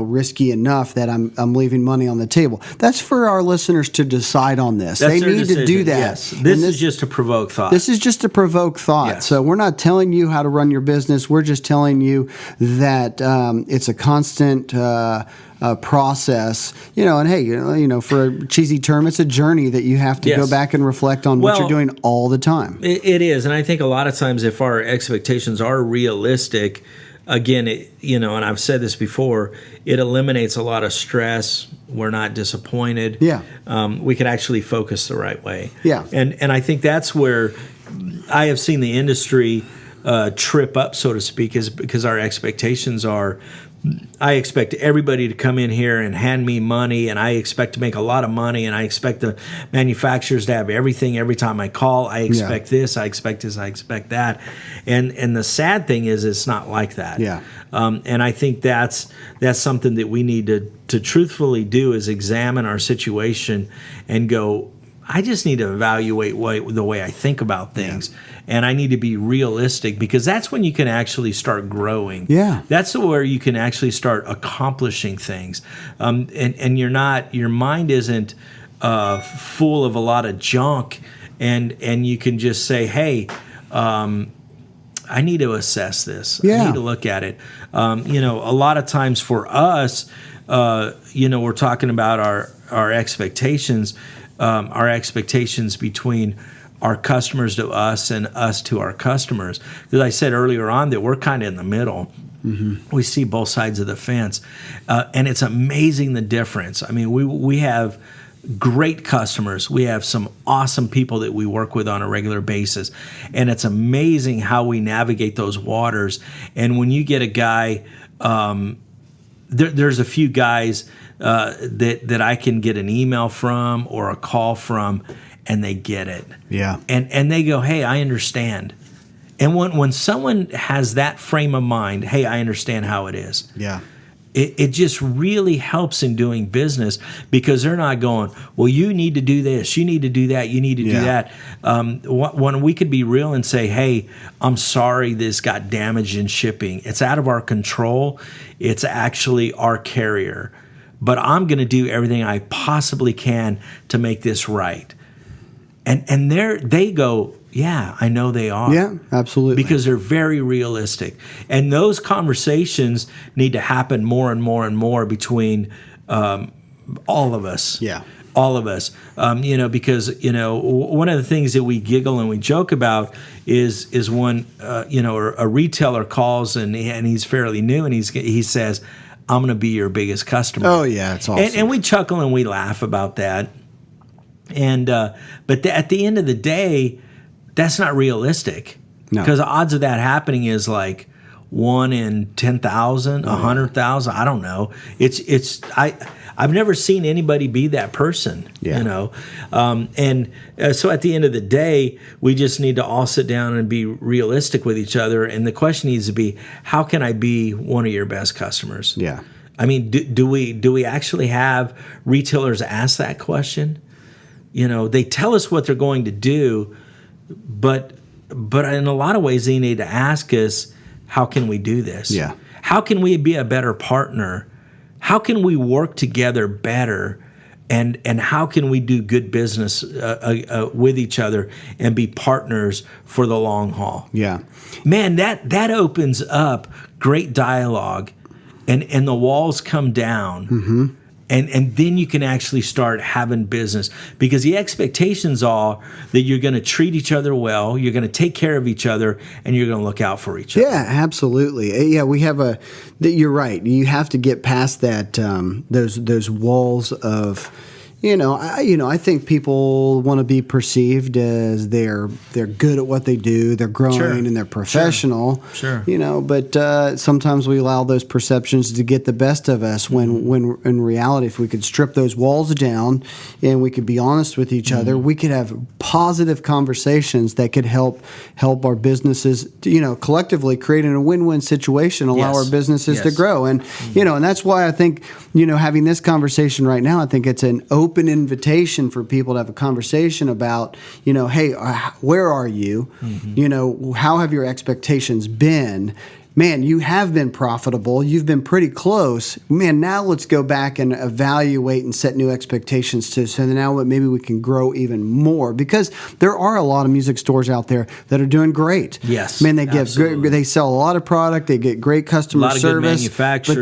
risky enough that I'm leaving money on the table? That's for our listeners to decide on this. That's They their need to do decision, that. Yes. And This is just to provoke thought. This is just to provoke thought. Yes. So we're not telling you how to run your business. We're just telling you that it's a constant process. And hey, for a cheesy term, it's a journey that you have to Yes. go back and reflect on what Well, you're doing all the time. It is, and I think a lot of times if our expectations are realistic, again, and I've said this before, it eliminates a lot of stress. We're not disappointed. Yeah. We can actually focus the right way. Yeah. And I think that's where I have seen the industry trip up, so to speak, is because our expectations are. I expect everybody to come in here and hand me money, and I expect to make a lot of money, and I expect the manufacturers to have everything every time I call. I expect this, I expect this, I expect that. And the sad thing is it's not like that. Yeah. And I think that's something that we need to truthfully do is examine our situation and go, I just need to evaluate the way I think about things. Yeah. And I need to be realistic because that's when you can actually start growing. Yeah. That's where you can actually start accomplishing things. And your mind isn't full of a lot of junk and you can just say, hey, I need to assess this. I Yeah. need to look at it. A lot of times for us, we're talking about our expectations, between our customers to us and us to our customers. Because I said earlier on that we're kind of in the middle. Mm-hmm. We see both sides of the fence, and it's amazing the difference. I mean, we have great customers. We have some awesome people that we work with on a regular basis, and it's amazing how we navigate those waters. And when you get a guy, there's a few guys that I can get an email from or a call from, and they get it. Yeah. And they go, hey, I understand. And when someone has that frame of mind, hey, I understand how it is. Yeah. It just really helps in doing business, because they're not going, well, you need to do this, you need to do that, you need to do that. When we could be real and say, hey, I'm sorry this got damaged in shipping. It's out of our control. It's actually our carrier. But I'm going to do everything I possibly can to make this right. And they go, yeah, I know they are. Yeah, absolutely. Because they're very realistic. And those conversations need to happen more and more and more between all of us. Yeah. All of us. Because, one of the things that we giggle and we joke about is when, a retailer calls and he's fairly new and he says, I'm going to be your biggest customer. Oh, yeah, it's awesome. And we chuckle and we laugh about that. And but at the end of the day, that's not realistic. No. Because the odds of that happening is like 1 in 10,000, 100,000. I don't know. I've never seen anybody be that person. Yeah. So at the end of the day, we just need to all sit down and be realistic with each other. And the question needs to be, how can I be one of your best customers? Yeah. I mean, do we actually have retailers ask that question? They tell us what they're going to do, but in a lot of ways they need to ask us, how can we do this? Yeah. How can we be a better partner? How can we work together better? And how can we do good business with each other and be partners for the long haul? Yeah. Man, that opens up great dialogue, and the walls come down. Mm-hmm. And then you can actually start having business, because the expectations are that you're going to treat each other well, you're going to take care of each other, and you're going to look out for each other. Yeah, absolutely. Yeah, we have you're right. You have to get past that those walls of, I think people want to be perceived as they're good at what they do, they're growing, Sure. and they're professional. Sure. But sometimes we allow those perceptions to get the best of us, when in reality, if we could strip those walls down and we could be honest with each other, we could have positive conversations that could help our businesses, collectively creating a win-win situation, allow Yes. our businesses to Yes. grow. And, and that's why I think, having this conversation right now, I think it's an open invitation for people to have a conversation about, hey, where are you? Mm-hmm. How have your expectations been? Man, you have been profitable. You've been pretty close. Man, now let's go back and evaluate and set new expectations so that now maybe we can grow even more, because there are a lot of music stores out there that are doing great. Yes, man, they absolutely. they sell a lot of product. They get great customer A lot of service. good manufacturers.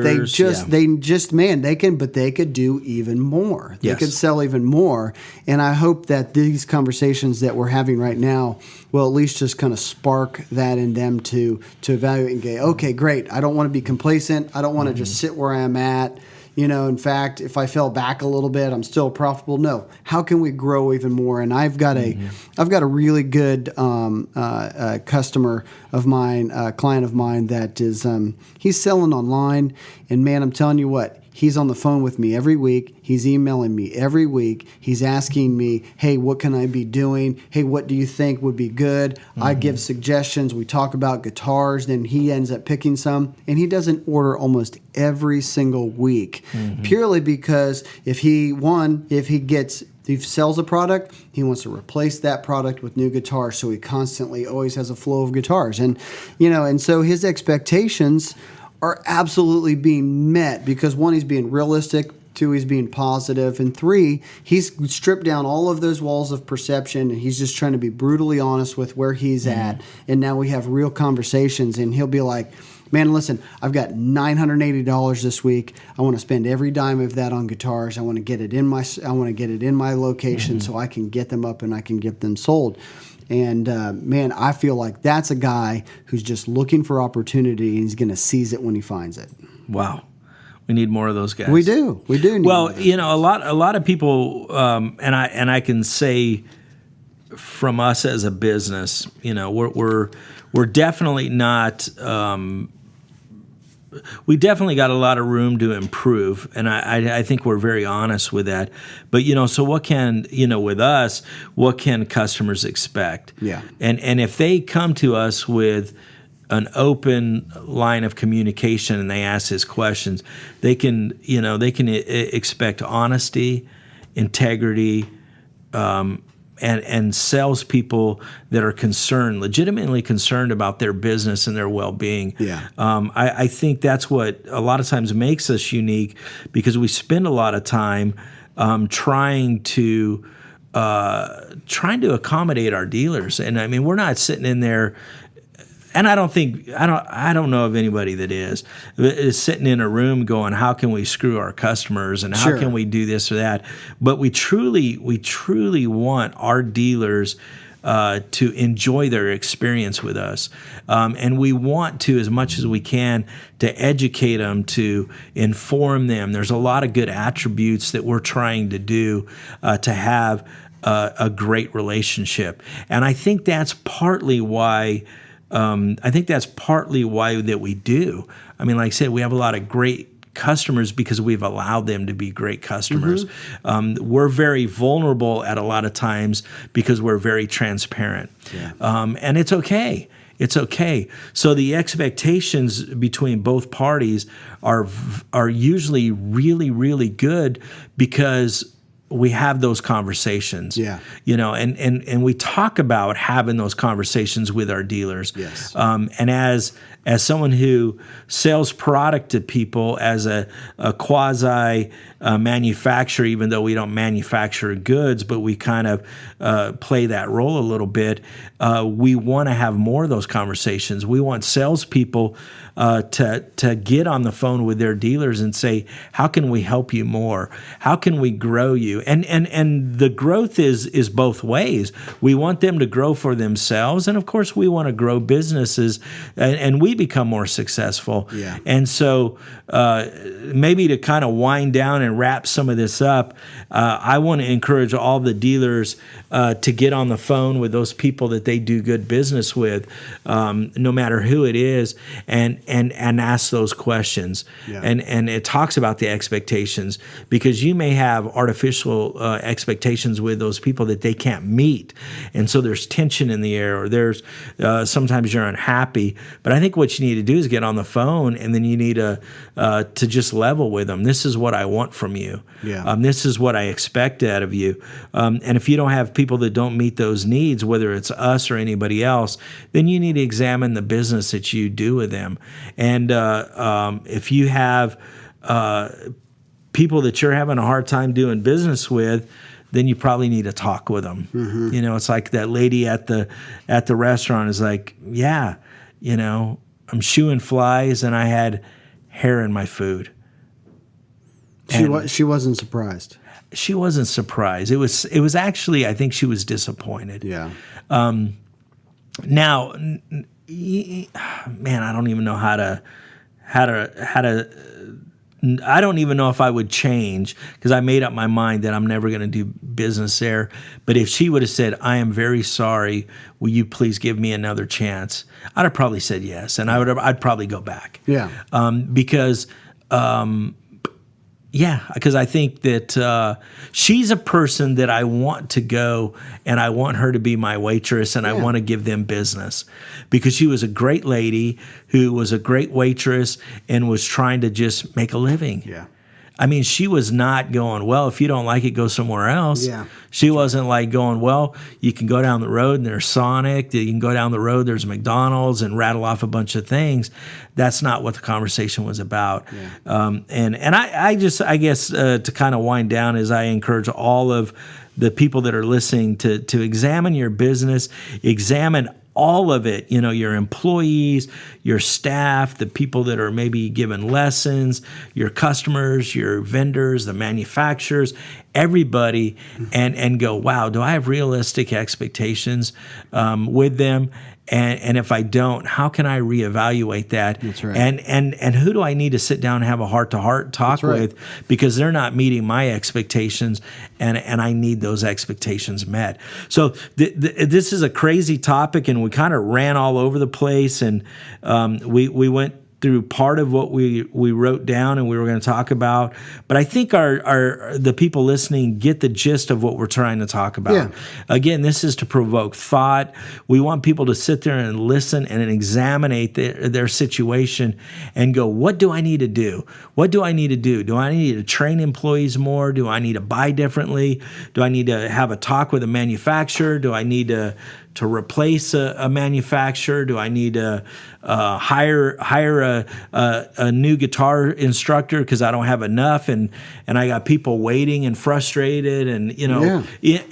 But they could do even more. They Yes. could sell even more. And I hope that these conversations that we're having right now will at least just kind of spark that in them to evaluate and go, okay, great. I don't want to be complacent. I don't want to just sit where I'm at. In fact, if I fell back a little bit, I'm still profitable. No, how can we grow even more? And I've got a really good customer of mine, client of mine that is he's selling online, and man, I'm telling you what. He's on the phone with me every week. He's emailing me every week. He's asking me, hey, what can I be doing? Hey, what do you think would be good? Mm-hmm. I give suggestions. We talk about guitars. Then he ends up picking some. And he does an order almost every single week, purely because if he sells a product, he wants to replace that product with new guitars. So he constantly always has a flow of guitars. And, and so his expectations are absolutely being met, because one, he's being realistic. 2, he's being positive, and 3, he's stripped down all of those walls of perception, and he's just trying to be brutally honest with where he's at. And now we have real conversations, and he'll be like, man, listen, I've got $980 this week. I want to spend every dime of that on guitars. I want to get it in my location so I can get them up and I can get them sold. And man, I feel like that's a guy who's just looking for opportunity, and he's going to seize it when he finds it. Wow. We need more of those guys. We do. We do. Need more Well, of those. you know, a lot of people, and I can say from us as a business, you know, we're definitely not. We definitely got a lot of room to improve, and I think we're very honest with that. But you know, so what can with us, what can customers expect? Yeah. And if they come to us with an open line of communication and they ask us questions, they can expect honesty, integrity, and salespeople that are legitimately concerned about their business and their well-being. Yeah. I think that's what a lot of times makes us unique, because we spend a lot of time trying to accommodate our dealers. And I mean, we're not sitting in there. And I don't know of anybody that is sitting in a room going, how can we screw our customers and how Sure. can we do this or that? But we truly want our dealers to enjoy their experience with us. And we want to, as much as we can, to educate them, to inform them. There's a lot of good attributes that we're trying to do to have a great relationship. And I think that's partly why that we do. I mean, like I said, we have a lot of great customers because we've allowed them to be great customers. We're very vulnerable at a lot of times because we're very transparent. Yeah. And it's okay. It's okay. So the expectations between both parties are usually really, really good because we have those conversations. Yeah. You know, and we talk about having those conversations with our dealers. Yes. And as someone who sells product to people as a quasi manufacturer, even though we don't manufacture goods, but we kind of play that role a little bit, we want to have more of those conversations. We want salespeople to get on the phone with their dealers and say, how can we help you more? How can we grow you? And the growth is both ways. We want them to grow for themselves, and of course we want to grow businesses, and we become more successful. Yeah. And so maybe to kind of wind down and wrap some of this up, I want to encourage all the dealers to get on the phone with those people that they do good business with, no matter who it is, and ask those questions. Yeah. And it talks about the expectations, because you may have artificial expectations with those people that they can't meet, and so there's tension in the air, or there's sometimes you're unhappy. But I think what you need to do is get on the phone, and then you need to just level with them. This is what I want from you. Yeah. This is what I expect out of you. And if you don't have people that don't meet those needs, whether it's us or anybody else, then you need to examine the business that you do with them. And if you have people that you're having a hard time doing business with, then you probably need to talk with them. Mm-hmm. You know, it's like that lady at the restaurant is like, yeah, you know, I'm shooing flies and I had hair in my food. She wasn't surprised. She wasn't surprised. It was actually, I think she was disappointed. Yeah. Now, man, I don't even know how to. I don't even know if I would change, because I made up my mind that I'm never going to do business there. But if she would have said, I am very sorry, will you please give me another chance? I'd have probably said yes, and I'd probably go back. Yeah. Because I think that she's a person that I want to go, and I want her to be my waitress, and I want to give them business, because she was a great lady who was a great waitress and was trying to just make a living. Yeah. I mean, she was not going, well, if you don't like it, go somewhere else. Yeah. She wasn't like going, well, you can go down the road and there's Sonic. You can go down the road, there's McDonald's, and rattle off a bunch of things. That's not what the conversation was about. And I guess to kind of wind down, is I encourage all of the people that are listening to examine your business, examine all of it, your employees, your staff, the people that are maybe giving lessons, your customers, your vendors, the manufacturers, everybody, and go, wow, do I have realistic expectations with them? And if I don't, how can I reevaluate that? That's right. And who do I need to sit down and have a heart-to-heart talk with, because they're not meeting my expectations, and I need those expectations met. So this is a crazy topic, and we kind of ran all over the place, and we went through part of what we wrote down and we were going to talk about, but I think the people listening get the gist of what we're trying to talk about. Yeah. Again, this is to provoke thought. We want people to sit there and listen and examine their situation and go, what do I need to do? What do I need to do? Do I need to train employees more? Do I need to buy differently? Do I need to have a talk with a manufacturer? Do I need to replace a manufacturer? Do I need to hire a new guitar instructor because I don't have enough, and I got people waiting and frustrated, and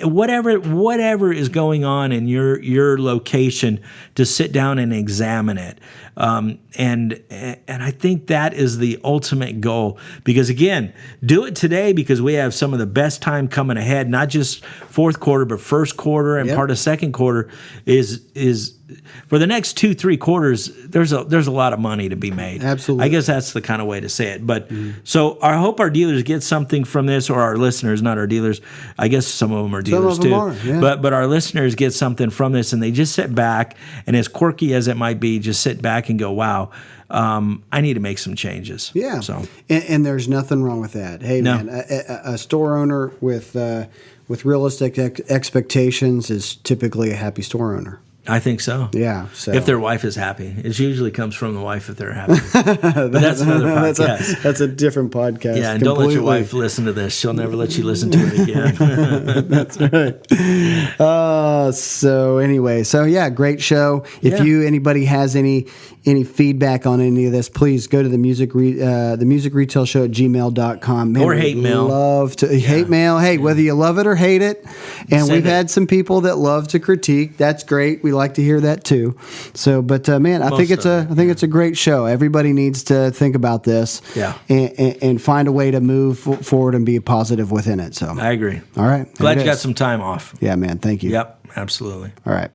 whatever is going on in your location, to sit down and examine it. And I think that is the ultimate goal, because again, do it today, because we have some of the best time coming ahead, not just fourth quarter, but first quarter and part of second quarter is for the next 2-3 quarters. There's a lot of money to be made. Absolutely. I guess that's the kind of way to say it. But so I hope our dealers get something from this, or our listeners, not our dealers. I guess some of them are dealers Some of too. them are, yeah. But our listeners get something from this, and they just sit back, and as quirky as it might be, just sit back and go, wow, I need to make some changes. Yeah. So and there's nothing wrong with that. Hey, No. man, a store owner with realistic expectations is typically a happy store owner. I think so. Yeah. So If their wife is happy, it usually comes from the wife if they're happy. But that's another podcast. that's a different podcast. Yeah, and don't let your wife listen to this. She'll never let you listen to it again. That's right. So anyway, yeah, great show. If anybody has any feedback on any of this, please go to the music retail show at gmail.com. Man, or hate mail. Love to hate mail. Hey, whether you love it or hate it, and Send we've it. had some people that love to critique. That's great. We like to hear that too. So, but man, I think it's a great show. Everybody needs to think about this. Yeah. And find a way to move forward and be positive within it. So I agree. all right. Glad There you it got is. some time off. Yeah, man. Thank you. Yep, absolutely. All right.